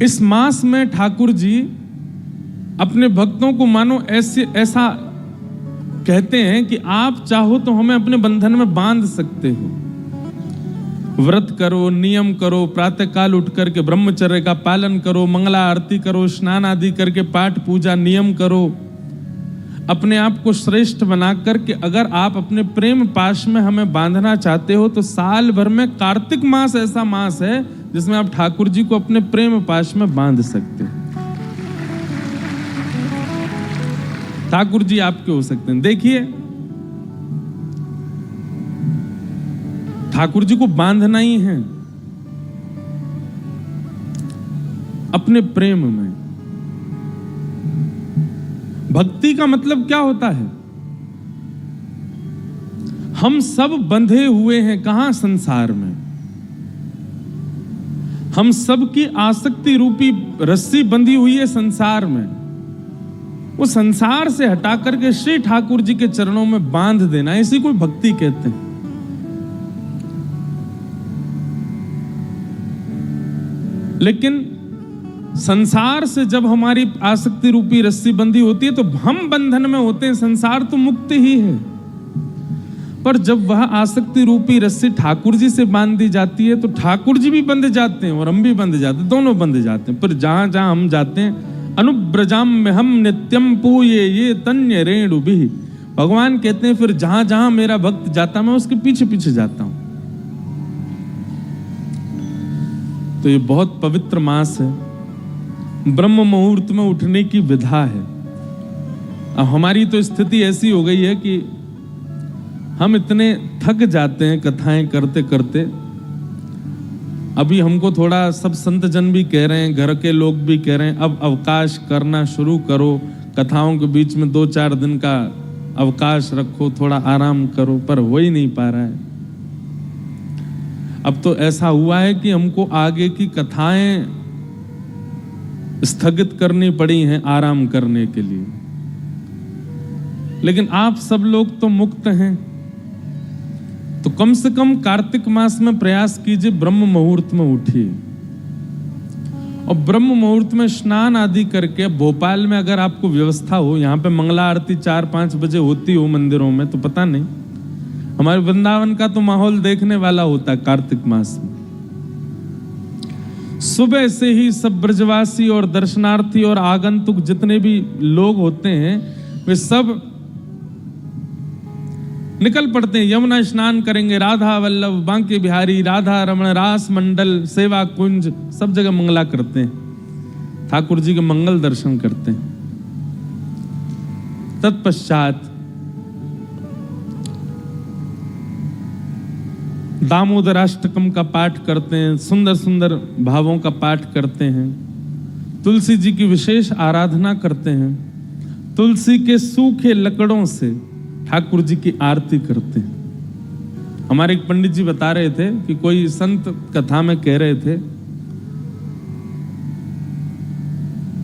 इस मास में ठाकुर जी अपने भक्तों को मानो ऐसा कहते हैं कि आप चाहो तो हमें अपने बंधन में बांध सकते हो। व्रत करो, नियम करो, प्रातः काल उठ करके ब्रह्मचर्य का पालन करो, मंगला आरती करो, स्नान आदि करके पाठ पूजा नियम करो, अपने आप को श्रेष्ठ बना करके अगर आप अपने प्रेम पाश में हमें बांधना चाहते हो तो साल भर में कार्तिक मास ऐसा मास है जिसमें आप ठाकुर जी को अपने प्रेम पाश में बांध सकते हो। ठाकुर जी आपके हो सकते हैं। देखिए, ठाकुर जी को बांधना ही है अपने प्रेम में। भक्ति का मतलब क्या होता है? हम सब बंधे हुए हैं कहां? संसार में। हम सब की आसक्ति रूपी रस्सी बंधी हुई है संसार में। वो संसार से हटा करके श्री ठाकुर जी के चरणों में बांध देना, इसी को भक्ति कहते हैं। लेकिन संसार से जब हमारी आसक्ति रूपी रस्सी बंधी होती है तो हम बंधन में होते हैं। संसार तो मुक्त ही है, पर जब वह आसक्ति रूपी रस्सी ठाकुर जी से बांधी जाती है तो ठाकुर जी भी बंध जाते हैं और हम भी बंध जाते हैं, दोनों बंध जाते हैं। पर जहां जहां हम जाते हैं, अनुब्रजाम में हम नित्यम पूये ये तन्य रेणु भी, भगवान कहते हैं फिर जहां जहां मेरा भक्त जाता मैं उसके पीछे पीछे जाता हूं। तो ये बहुत पवित्र मास है, ब्रह्म मुहूर्त में उठने की विधा है। अब हमारी तो स्थिति ऐसी हो गई है कि हम इतने थक जाते हैं कथाएं करते करते। अभी हमको थोड़ा सब संत जन भी कह रहे हैं, घर के लोग भी कह रहे हैं, अब अवकाश करना शुरू करो, कथाओं के बीच में 2-4 दिन का अवकाश रखो, थोड़ा आराम करो, पर हो ही नहीं पा रहा है। अब तो ऐसा हुआ है कि हमको आगे की कथाएं स्थगित करनी पड़ी हैं आराम करने के लिए। लेकिन आप सब लोग तो मुक्त हैं, तो कम से कम कार्तिक मास में प्रयास कीजिए, ब्रह्म मुहूर्त में उठिए और ब्रह्म मुहूर्त में स्नान आदि करके। भोपाल में अगर आपको व्यवस्था हो, यहाँ पे मंगला आरती 4-5 बजे होती हो मंदिरों में, तो पता नहीं, हमारे वृंदावन का तो माहौल देखने वाला होता है कार्तिक मास में। सुबह से ही सब ब्रजवासी और दर्शनार्थी और आगंतुक जितने भी लोग होते हैं वे सब निकल पड़ते हैं। यमुना स्नान करेंगे, राधा वल्लभ, बांके बिहारी, राधा रमण, रास मंडल, सेवा कुंज, सब जगह मंगला करते हैं, ठाकुर जी के मंगल दर्शन करते हैं। तत्पश्चात दामोदराष्टकम का पाठ करते हैं, सुंदर सुंदर भावों का पाठ करते हैं, तुलसी जी की विशेष आराधना करते हैं, तुलसी के सूखे लकड़ों से ठाकुर जी की आरती करते हैं। हमारे एक पंडित जी बता रहे थे कि कोई संत कथा में कह रहे थे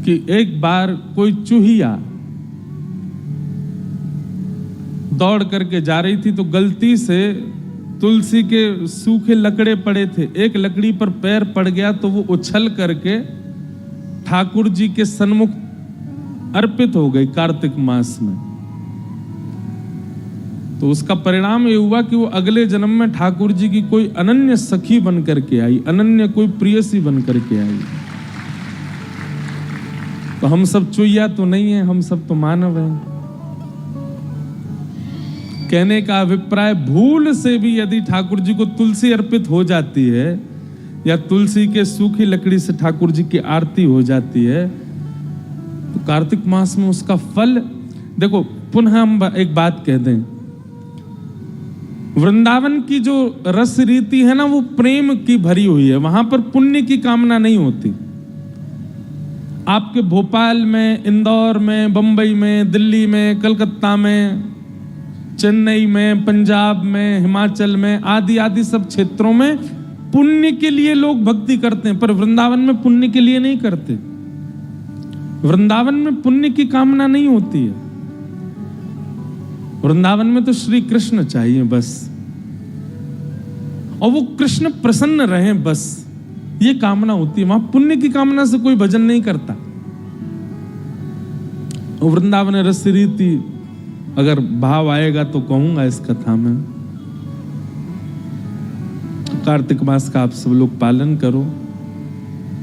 कि एक बार कोई चूहिया दौड़ करके जा रही थी तो गलती से तुलसी के सूखे लकड़े पड़े थे, एक लकड़ी पर पैर पड़ गया तो वो उछल करके ठाकुर जी के सन्मुख अर्पित हो गई कार्तिक मास में। तो उसका परिणाम ये हुआ कि वो अगले जन्म में ठाकुर जी की कोई अनन्य सखी बन करके आई, अनन्य कोई प्रियसी बन करके आई। तो हम सब चुईया तो नहीं है, हम सब तो मानव हैं। कहने का अभिप्राय, भूल से भी यदि ठाकुर जी को तुलसी अर्पित हो जाती है या तुलसी के सूखी लकड़ी से ठाकुर जी की आरती हो जाती है तो कार्तिक मास में उसका फल देखो। पुनः हम एक बात कह दें, वृंदावन की जो रस रीति है ना वो प्रेम की भरी हुई है, वहां पर पुण्य की कामना नहीं होती। आपके भोपाल में, इंदौर में, बंबई में, दिल्ली में, कलकत्ता में, चेन्नई में, पंजाब में, हिमाचल में आदि आदि सब क्षेत्रों में पुण्य के लिए लोग भक्ति करते हैं, पर वृंदावन में पुण्य के लिए नहीं करते। वृंदावन में पुण्य की कामना नहीं होती है। वृंदावन में तो श्री कृष्ण चाहिए बस, और वो कृष्ण प्रसन्न रहे बस। ये कामना होती है। वहां पुण्य की कामना से कोई भजन नहीं करता। वृंदावन रस रीति अगर भाव आएगा तो कहूंगा इस कथा में। कार्तिक मास का आप सब लोग पालन करो।